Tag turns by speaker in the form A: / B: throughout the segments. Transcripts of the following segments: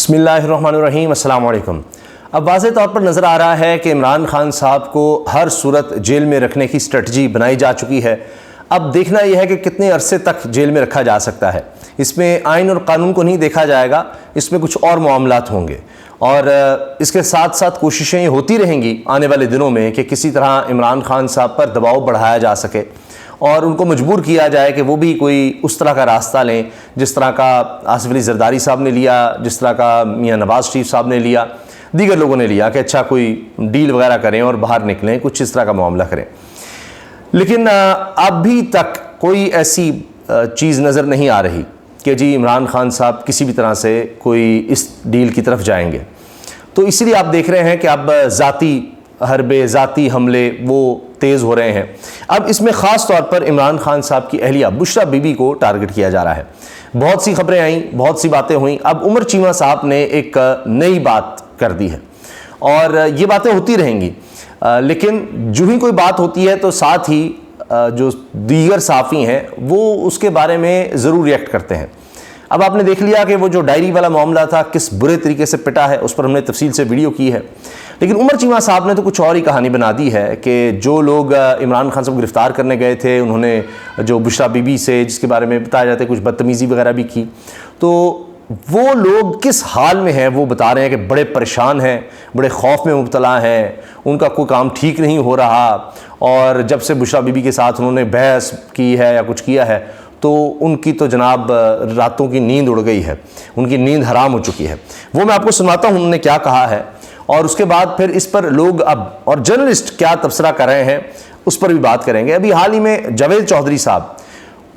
A: بسم اللہ الرحمن الرحیم، السلام علیکم۔ اب واضح طور پر نظر آ رہا ہے کہ عمران خان صاحب کو ہر صورت جیل میں رکھنے کی اسٹریٹجی بنائی جا چکی ہے۔ اب دیکھنا یہ ہے کہ کتنے عرصے تک جیل میں رکھا جا سکتا ہے۔ اس میں آئین اور قانون کو نہیں دیکھا جائے گا، اس میں کچھ اور معاملات ہوں گے، اور اس کے ساتھ ساتھ کوششیں یہ ہوتی رہیں گی آنے والے دنوں میں کہ کسی طرح عمران خان صاحب پر دباؤ بڑھایا جا سکے اور ان کو مجبور کیا جائے کہ وہ بھی کوئی اس طرح کا راستہ لیں جس طرح کا آصف علی زرداری صاحب نے لیا، جس طرح کا میاں نواز شریف صاحب نے لیا، دیگر لوگوں نے لیا کہ اچھا کوئی ڈیل وغیرہ کریں اور باہر نکلیں، کچھ اس طرح کا معاملہ کریں۔ لیکن ابھی تک کوئی ایسی چیز نظر نہیں آ رہی کہ جی عمران خان صاحب کسی بھی طرح سے کوئی اس ڈیل کی طرف جائیں گے۔ تو اسی لیے آپ دیکھ رہے ہیں کہ اب ذاتی حربے، ذاتی حملے وہ تیز ہو رہے ہیں۔ اب اس میں خاص طور پر عمران خان صاحب کی اہلیہ بشریٰ بی بی کو ٹارگٹ کیا جا رہا ہے۔ بہت سی خبریں آئیں، بہت سی باتیں ہوئیں۔ اب عمر چیمہ صاحب نے ایک نئی بات کر دی ہے اور یہ باتیں ہوتی رہیں گی، لیکن جو ہی کوئی بات ہوتی ہے تو ساتھ ہی جو دیگر صحافی ہیں وہ اس کے بارے میں ضرور ریئیکٹ کرتے ہیں۔ اب آپ نے دیکھ لیا کہ وہ جو ڈائری والا معاملہ تھا کس برے طریقے سے پٹا ہے، اس پر ہم نے تفصیل سے ویڈیو کی ہے۔ لیکن عمر چیمہ صاحب نے تو کچھ اور ہی کہانی بنا دی ہے کہ جو لوگ عمران خان صاحب کو گرفتار کرنے گئے تھے، انہوں نے جو بشریٰ بی بی سے جس کے بارے میں بتایا جاتا ہے کچھ بدتمیزی وغیرہ بھی کی، تو وہ لوگ کس حال میں ہیں وہ بتا رہے ہیں کہ بڑے پریشان ہیں، بڑے خوف میں مبتلا ہیں، ان کا کوئی کام ٹھیک نہیں ہو رہا، اور جب سے بشریٰ بی بی کے ساتھ انہوں نے بحث کی ہے یا کچھ کیا ہے تو ان کی تو جناب راتوں کی نیند اڑ گئی ہے، ان کی نیند حرام ہو چکی ہے۔ وہ میں آپ کو سناتا ہوں انہوں نے کیا کہا ہے، اور اس کے بعد پھر اس پر لوگ اب اور جرنلسٹ کیا تبصرہ کر رہے ہیں اس پر بھی بات کریں گے۔ ابھی حال ہی میں جاوید چودھری صاحب،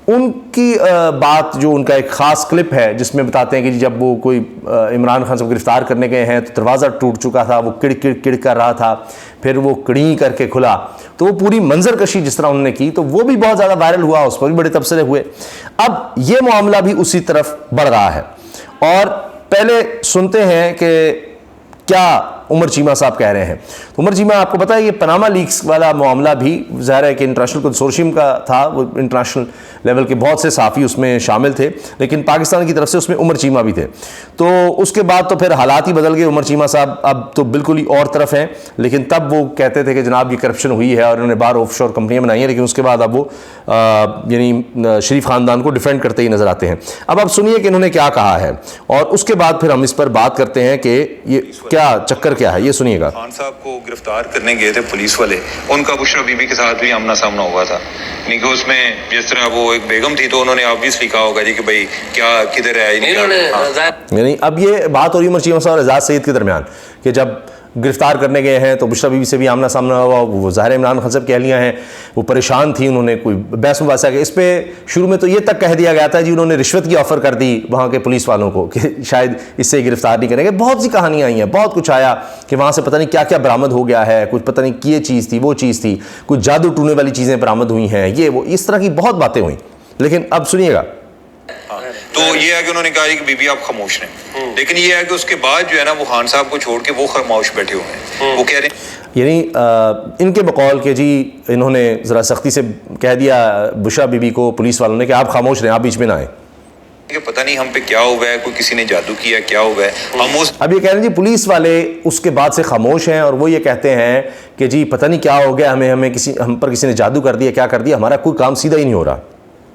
A: ان کی بات جو ان کا ایک خاص کلپ ہے جس میں بتاتے ہیں کہ جب وہ کوئی عمران خان صاحب گرفتار کرنے گئے ہیں تو دروازہ ٹوٹ چکا تھا، وہ کڑ کڑ کڑ کر رہا تھا، پھر وہ کڑیں کر کے کھلا، تو وہ پوری منظر کشی جس طرح انہوں نے کی تو وہ بھی بہت زیادہ وائرل ہوا، اس پر بھی بڑے تبصرے ہوئے۔ اب یہ معاملہ بھی اسی طرف بڑھ رہا ہے، اور پہلے سنتے ہیں کہ کیا عمر چیمہ صاحب کہہ رہے ہیں۔ عمر چیمہ آپ کو پتہ ہے یہ پاناما لیکس والا معاملہ بھی ظاہر ہے کہ انٹرنیشنل کنسورشیم کا تھا، وہ انٹرنیشنل لیول کے بہت سے صحافی اس میں شامل تھے، لیکن پاکستان کی طرف سے اس میں عمر چیمہ بھی تھے۔ تو اس کے بعد تو پھر حالات ہی بدل گئے، عمر چیمہ صاحب اب تو بالکل ہی اور طرف ہیں، لیکن تب وہ کہتے تھے کہ جناب یہ کرپشن ہوئی ہے اور انہوں نے باہر آف شور کمپنیاں بنائی ہیں، لیکن اس کے بعد اب وہ یعنی شریف خاندان کو ڈیفینڈ کرتے ہی نظر آتے ہیں۔ اب آپ سنیے کہ انہوں نے کیا کہا ہے اور اس کے بعد پھر ہم اس پر بات کرتے ہیں کہ یہ کیا چکر کیا ہے، یہ سنیے گا۔
B: خان صاحب کو گرفتار کرنے گئے تھے پولیس والے، ان کا بشریٰ بی بی کے ساتھ بھی آمنا سامنا ہوا تھا، یعنی کہ اس میں جس طرح وہ ایک بیگم تھی تو انہوں نے آبویسلی کہا ہوگا جی کہ بھائی کیا کدھر ہے،
A: یعنی اب یہ بات ہو رہی ہے عمر چیمہ صاحب اور اعجاز سعید کے درمیان کہ جب گرفتار کرنے گئے ہیں تو بشریٰ بی بی سے بھی آمنا سامنا ہوا، وہ ظاہر عمران خان صاحب کی اہلیہ ہیں، وہ پریشان تھی، انہوں نے کوئی بحث مباحثہ کیا۔ اس پہ شروع میں تو یہ تک کہہ دیا گیا تھا جی انہوں نے رشوت کی آفر کر دی وہاں کے پولیس والوں کو کہ شاید اس سے گرفتار نہیں کریں گے۔ بہت سی کہانیاں آئی ہیں، بہت کچھ آیا کہ وہاں سے پتہ نہیں کیا کیا برآمد ہو گیا ہے، کچھ پتہ نہیں یہ چیز تھی وہ چیز تھی، کچھ جادو ٹونے والی چیزیں برآمد ہوئی ہیں، یہ وہ اس طرح کی بہت باتیں ہوئیں۔ لیکن اب سنیے گا۔
B: تو یہ ہے کہ انہوں نے کہا کہ بی بی آپ خاموش رہیں، لیکن یہ ہے کہ اس کے بعد جو ہے نا وہ خان صاحب کو چھوڑ کے وہ خاموش بیٹھے ہوئے ہیں، وہ کہہ رہے ہیں
A: یعنی ان کے بقول کہ جی انہوں نے ذرا سختی سے کہہ دیا بشریٰ بی بی کو پولیس والوں نے کہ آپ خاموش رہیں، آپ بیچ میں نہ آئیں،
B: کہ پتہ نہیں ہم پہ کیا ہوا ہے، کوئی کسی نے جادو کیا کیا ہوا ہے، ہم اس
A: اب یہ کہہ رہے ہیں جی پولیس والے اس کے بعد سے خاموش ہیں اور وہ یہ کہتے ہیں کہ جی پتہ نہیں کیا ہو گیا، ہم پر کسی نے جادو کر دیا، کیا کر دیا، ہمارا کوئی کام سیدھا ہی نہیں ہو رہا،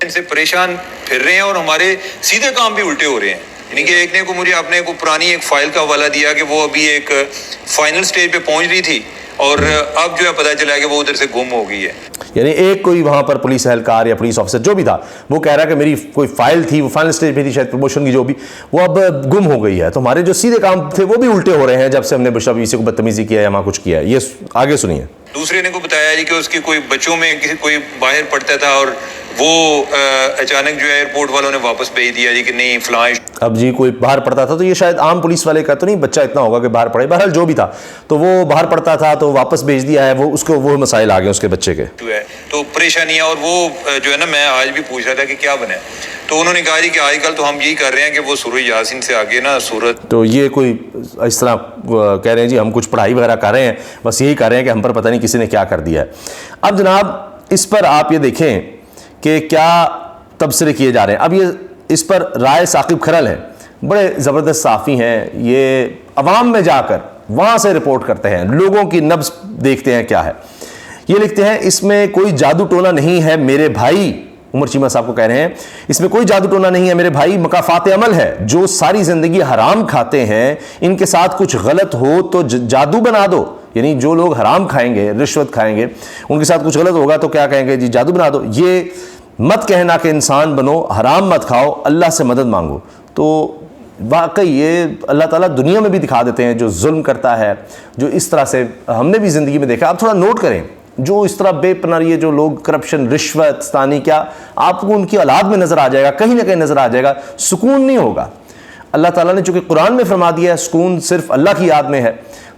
B: ان سے پریشان پھر رہے ہیں اور ہمارے سیدھے کام بھی الٹے ہو رہے ہیں۔ یعنی کہ ایک نے کو مجھے اپنے کو پرانی ایک فائل کا حوالہ دیا کہ وہ ابھی ایک فائنل سٹیج پہ پہنچ رہی تھی اور اب جو ہے پتہ چلا کہ وہ ادھر سے گم ہو گئی ہے۔
A: یعنی ایک کوئی وہاں پر پولیس اہلکار یا پولیس آفیسر جو بھی تھا وہ کہہ رہا ہے کہ میری کوئی فائل تھی، وہ فائنل سٹیج پہ تھی شاید پروموشن کی، جو بھی وہ اب گم ہو گئی ہے، تو ہمارے جو سیدھے کام تھے وہ بھی الٹے ہو رہے ہیں جب سے ہم نے بشریٰ بی بی سے کو بدتمیزی کیا ہے یا وہاں کچھ کیا ہے۔ یہ آگے سنیے۔
B: دوسرے نے کو بتایا جی کہ اس کے کوئی بچوں میں کسی کوئی باہر پڑتا تھا اور وہ اچانک جو ہے ایئرپورٹ والوں نے واپس بھیج دیا جی کہ نہیں فلاں۔
A: اب جی کوئی باہر پڑتا تھا تو یہ شاید عام پولیس والے کا تو نہیں بچہ اتنا ہوگا کہ باہر پڑے، بہرحال جو بھی تھا تو وہ باہر پڑتا تھا تو واپس بھیج دیا ہے، وہ اس کو وہ مسائل آ گئے اس کے بچے کے،
B: تو پریشانیاں، اور وہ جو ہے نا میں آج بھی پوچھ رہا تھا کہ کیا بنے، تو انہوں نے کہا جی کہ آج کل تو ہم یہی کر رہے ہیں کہ وہ سورہ یاسین سے آگے نا سورت،
A: تو یہ کوئی اس طرح کہہ رہے ہیں جی ہم کچھ پڑھائی وغیرہ کر رہے ہیں، بس یہی کر رہے ہیں کہ ہم پر پتہ نہیں کسی نے کیا کر دیا ہے۔ اب جناب اس پر آپ یہ دیکھیں کہ کیا تبصرے کیے جا رہے ہیں۔ اب یہ اس پر رائے ثاقب کھرل ہے بڑے زبردست صحافی ہیں، یہ عوام میں جا کر وہاں سے رپورٹ کرتے ہیں، لوگوں کی نبض دیکھتے ہیں کیا ہے۔ یہ لکھتے ہیں اس میں کوئی جادو ٹونا نہیں ہے میرے بھائی، عمر چیمہ صاحب کو کہہ رہے ہیں اس میں کوئی جادو ٹونا نہیں ہے میرے بھائی، مکافات عمل ہے، جو ساری زندگی حرام کھاتے ہیں ان کے ساتھ کچھ غلط ہو تو جادو بنا دو، یعنی جو لوگ حرام کھائیں گے، رشوت کھائیں گے، ان کے ساتھ کچھ غلط ہوگا تو کیا کہیں گے جی جادو بنا دو۔ یہ مت کہنا کہ انسان بنو، حرام مت کھاؤ، اللہ سے مدد مانگو۔ تو واقعی یہ اللہ تعالیٰ دنیا میں بھی دکھا دیتے ہیں، جو ظلم کرتا ہے، جو اس طرح سے ہم نے بھی زندگی میں دیکھا۔ آپ تھوڑا نوٹ کریں، جو اس طرح بے پناہ یہ جو لوگ کرپشن، رشوت ستانی، کیا آپ کو ان کی اولاد میں نظر آ جائے گا، کہیں نہ کہیں نظر آ جائے گا، سکون نہیں ہوگا۔ اللہ تعالیٰ نے چونکہ قرآن میں فرما دیا ہے سکون صرف اللہ کی یاد میں ہے،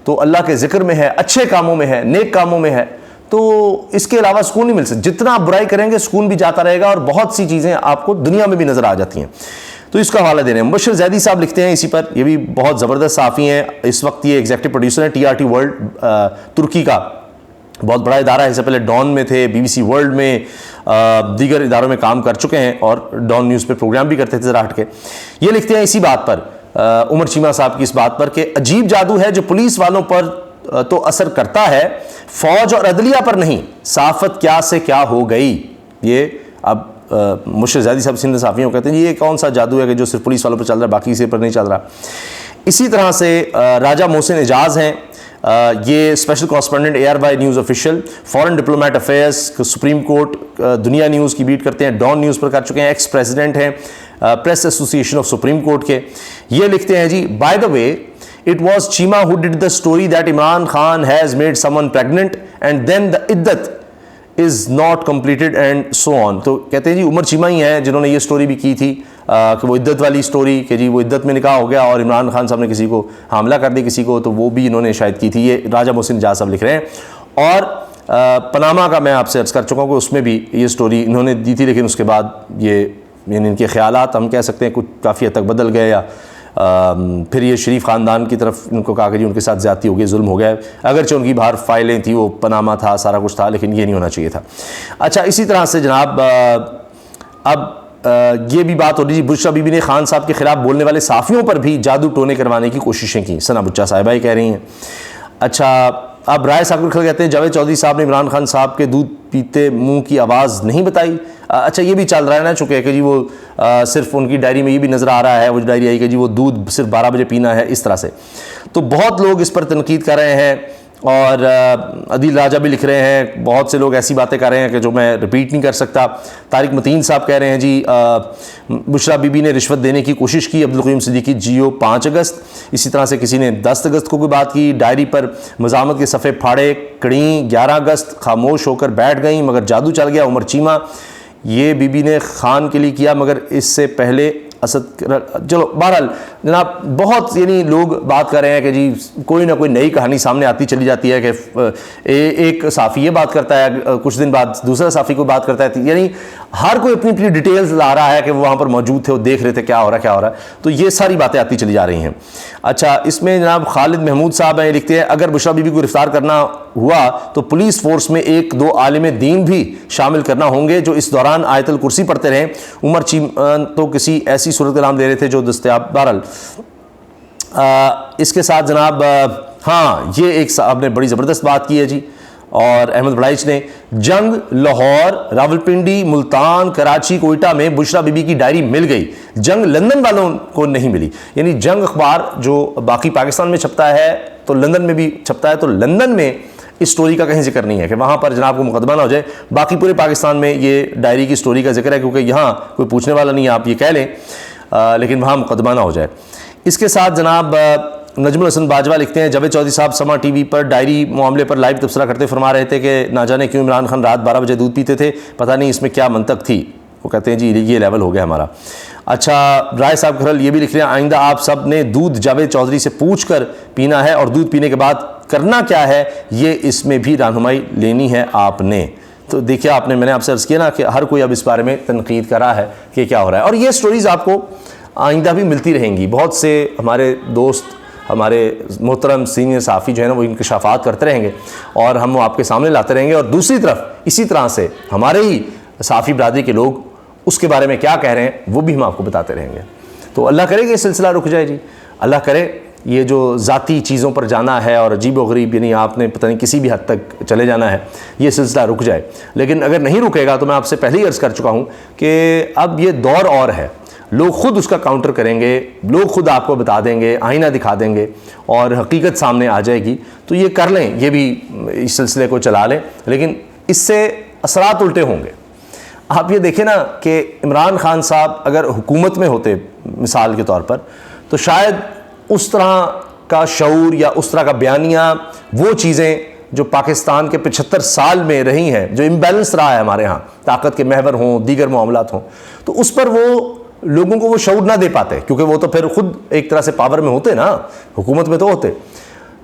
A: تو اللہ کے ذکر میں ہے، اچھے کاموں میں ہے، نیک کاموں میں ہے، تو اس کے علاوہ سکون نہیں مل سکتا۔ جتنا آپ برائی کریں گے سکون بھی جاتا رہے گا، اور بہت سی چیزیں آپ کو دنیا میں بھی نظر آ جاتی ہیں۔ تو اس کا حوالہ دے رہے ہیں، مبشر زیدی صاحب لکھتے ہیں اسی پر، یہ بھی بہت زبردست صحافی ہیں، اس وقت یہ ایگزیکٹو پروڈیوسر ہیں TRT ورلڈ، ترکی کا بہت بڑا ادارہ ہے، اس سے پہلے ڈان میں تھے، BBC ورلڈ میں، دیگر اداروں میں کام کر چکے ہیں، اور ڈان نیوز پہ پروگرام بھی کرتے تھے ذرا ہٹ کے۔ یہ لکھتے ہیں اسی بات پر، عمر چیمہ صاحب کی اس بات پر، کہ عجیب جادو ہے جو پولیس والوں پر تو اثر کرتا ہے، فوج اور عدلیہ پر نہیں، صحافت کیا سے کیا ہو گئی۔ یہ اب مبشر زیدی صاحب سندھ صحافیوں کہتے ہیں یہ کون سا جادو ہے کہ جو صرف پولیس والوں پر چل رہا ہے، باقی کسی پر نہیں چل رہا۔ اسی طرح سے راجہ محسن اعجاز ہیں، یہ special correspondent ARY news official, foreign diplomat affairs, supreme court, Dunya news کی بیٹ کرتے ہیں، ڈان نیوز پر کر چکے ہیں، ایکس پریزیڈنٹ ہیں پریس ایسوسی ایشن آف سپریم کورٹ کے۔ یہ لکھتے ہیں جی by the way it was Chima who did the story that Imran Khan has made someone pregnant and then the iddat is not completed and so on۔ تو کہتے ہیں جی عمر چیمہ ہی ہیں جنہوں نے یہ سٹوری بھی کی تھی کہ وہ عدت والی سٹوری، کہ جی وہ عدت میں نکاح ہو گیا اور عمران خان صاحب نے کسی کو حاملہ کر دی کسی کو، تو وہ بھی انہوں نے شاید کی تھی۔ یہ راجہ محسن اعجاز صاحب لکھ رہے ہیں۔ اور پاناما کا میں آپ سے عرض کر چکا ہوں کہ اس میں بھی یہ سٹوری انہوں نے دی تھی، لیکن اس کے بعد یہ یعنی ان کے خیالات ہم کہہ سکتے ہیں کچھ کافی حد تک بدل گئے، یا پھر یہ شریف خاندان کی طرف ان کو کہا کہ جی ان کے ساتھ زیادتی ہو گئی، ظلم ہو گیا، اگرچہ ان کی باہر فائلیں تھیں، وہ پاناما تھا، سارا کچھ تھا، لیکن یہ نہیں ہونا چاہیے تھا۔ اچھا اسی طرح سے جناب اب یہ بھی بات ہو رہی، بشرا بی بی نے خان صاحب کے خلاف بولنے والے صحافیوں پر بھی جادو ٹونے کروانے کی کوششیں کی، ثنا بچہ صاحبہ ہی کہہ رہی ہیں۔ اچھا اب رائے ثاقب کھل کہتے ہیں جاوید چودھری صاحب نے عمران خان صاحب کے دودھ پیتے منہ کی آواز نہیں بتائی۔ اچھا یہ بھی چل رہا ہے نا چونکہ کہ جی وہ صرف ان کی ڈائری میں یہ بھی نظر آ رہا ہے، وہ ڈائری آئی کہ جی وہ دودھ صرف 12 بجے پینا ہے، اس طرح سے۔ تو بہت لوگ اس پر تنقید کر رہے ہیں، اور عدیل راجہ بھی لکھ رہے ہیں، بہت سے لوگ ایسی باتیں کر رہے ہیں کہ جو میں رپیٹ نہیں کر سکتا۔ طارق متین صاحب کہہ رہے ہیں جی بشرا بی بی نے رشوت دینے کی کوشش کی، عبدالقیوم صدیقی جیو 5 اگست۔ اسی طرح سے کسی نے 10 اگست کو کوئی بات کی، ڈائری پر مزاحمت کے صفحے پھاڑے کڑیں 11 اگست، خاموش ہو کر بیٹھ گئیں مگر جادو چل گیا، عمر چیمہ۔ یہ بی بی نے خان کے لیے کیا مگر اس سے پہلے اسد، چلو بہرحال جناب بہت یعنی لوگ بات کر رہے ہیں کہ جی کوئی نہ کوئی نئی کہانی سامنے آتی چلی جاتی ہے، کہ ایک صحافی یہ بات کرتا ہے، کچھ دن بعد دوسرا صحافی کو بات کرتا ہے، یعنی ہر کوئی اپنی اپنی ڈیٹیلز لا رہا ہے کہ وہ وہاں پر موجود تھے، وہ دیکھ رہے تھے کیا ہو رہا ہے، تو یہ ساری باتیں آتی چلی جا رہی ہیں۔ اچھا اس میں جناب خالد محمود صاحب ہیں، لکھتے ہیں اگر بشرا بی بی کو گرفتار کرنا ہوا تو پولیس فورس میں 1-2 عالم دین بھی شامل کرنا ہوں گے جو اس دوران آیت الکرسی پڑھتے رہیں۔ عمر چیمہ تو کسی ایسی صورت کا نام دے رہے تھے جو دستیاب، بہرحال اس کے ساتھ جناب ہاں یہ ایک صاحب نے بڑی زبردست بات کی ہے جی، اور احمد بڑائچ نے، جنگ لاہور، راولپنڈی، ملتان، کراچی، کوئٹہ میں بشرا بی بی کی ڈائری مل گئی، جنگ لندن والوں کو نہیں ملی۔ یعنی جنگ اخبار جو باقی پاکستان میں چھپتا ہے تو لندن میں بھی چھپتا ہے، تو لندن میں اس سٹوری کا کہیں ذکر نہیں ہے کہ وہاں پر جناب کو مقدمہ نہ ہو جائے، باقی پورے پاکستان میں یہ ڈائری کی سٹوری کا ذکر ہے، کیونکہ یہاں کوئی پوچھنے والا نہیں ہے، آپ یہ کہہ لیں، لیکن وہاں مقدمہ نہ ہو جائے۔ اس کے ساتھ جناب نجم الحسن باجوہ لکھتے ہیں جاوید چودھری صاحب سما ٹی وی پر ڈائری معاملے پر لائیو تبصرہ کرتے فرما رہے تھے کہ نہ جانے کیوں عمران خان رات 12 بجے دودھ پیتے تھے، پتہ نہیں اس میں کیا منطق تھی۔ وہ کہتے ہیں جی یہ لیول ہو گیا ہمارا۔ اچھا رائے صاحب کھرل یہ بھی لکھ رہے ہیں آئندہ آپ سب نے دودھ جاوید چودھری سے پوچھ کر پینا ہے، اور دودھ پینے کے بعد کرنا کیا ہے یہ اس میں بھی رہنمائی لینی ہے آپ نے۔ تو دیکھیے آپ نے، میں نے آپ سے عرض کیا نا کہ ہر کوئی اب اس بارے میں تنقید کر رہا ہے کہ کیا ہو رہا ہے، اور یہ سٹوریز آپ کو آئندہ بھی ملتی رہیں گی۔ بہت سے ہمارے دوست، ہمارے محترم سینئر صحافی جو ہے نا وہ انکشافات کرتے رہیں گے، اور ہم وہ آپ کے سامنے لاتے رہیں گے، اور دوسری طرف اسی طرح سے ہمارے ہی صحافی برادری کے لوگ اس کے بارے میں کیا کہہ رہے ہیں وہ بھی ہم آپ کو بتاتے رہیں گے۔ تو اللہ کرے کہ یہ سلسلہ رک جائے جی، اللہ کرے یہ جو ذاتی چیزوں پر جانا ہے اور عجیب و غریب، یعنی آپ نے پتہ نہیں کسی بھی حد تک چلے جانا ہے، یہ سلسلہ رک جائے۔ لیکن اگر نہیں رکے گا تو میں آپ سے پہلے ہی عرض کر چکا ہوں کہ اب یہ دور اور ہے، لوگ خود اس کا کاؤنٹر کریں گے، لوگ خود آپ کو بتا دیں گے، آئینہ دکھا دیں گے اور حقیقت سامنے آ جائے گی۔ تو یہ کر لیں، یہ بھی اس سلسلے کو چلا لیں، لیکن اس سے اثرات الٹے ہوں گے۔ آپ یہ دیکھیں نا کہ عمران خان صاحب اگر حکومت میں ہوتے مثال کے طور پر، تو شاید اس طرح کا شعور یا اس طرح کا بیانیہ، وہ چیزیں جو پاکستان کے 75 سال میں رہی ہیں، جو امبیلنس رہا ہے ہمارے ہاں، طاقت کے محور ہوں، دیگر معاملات ہوں، تو اس پر وہ لوگوں کو وہ شعور نہ دے پاتے، کیونکہ وہ تو پھر خود ایک طرح سے پاور میں ہوتے نا، حکومت میں تو ہوتے۔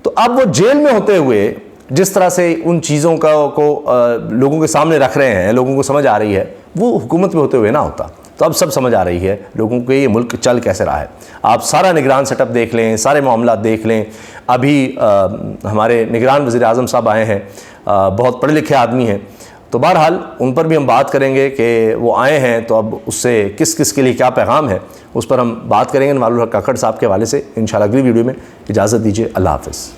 A: تو اب وہ جیل میں ہوتے ہوئے جس طرح سے ان چیزوں کو لوگوں کے سامنے رکھ رہے ہیں، لوگوں کو سمجھ آ رہی ہے، وہ حکومت میں ہوتے ہوئے نہ ہوتا۔ تو اب سب سمجھ آ رہی ہے لوگوں کو یہ ملک چل کیسے رہا ہے۔ آپ سارا نگران سیٹ اپ دیکھ لیں، سارے معاملات دیکھ لیں۔ ابھی ہمارے نگران وزیر اعظم صاحب آئے ہیں، بہت پڑھے لکھے آدمی ہیں، تو بہرحال ان پر بھی ہم بات کریں گے کہ وہ آئے ہیں تو اب اس سے کس کس کے لیے کیا پیغام ہے، اس پر ہم بات کریں گے نوال الحق کاکڑ صاحب کے حوالے سے انشاءاللہ اگلی ویڈیو میں۔ اجازت دیجیے، اللہ حافظ۔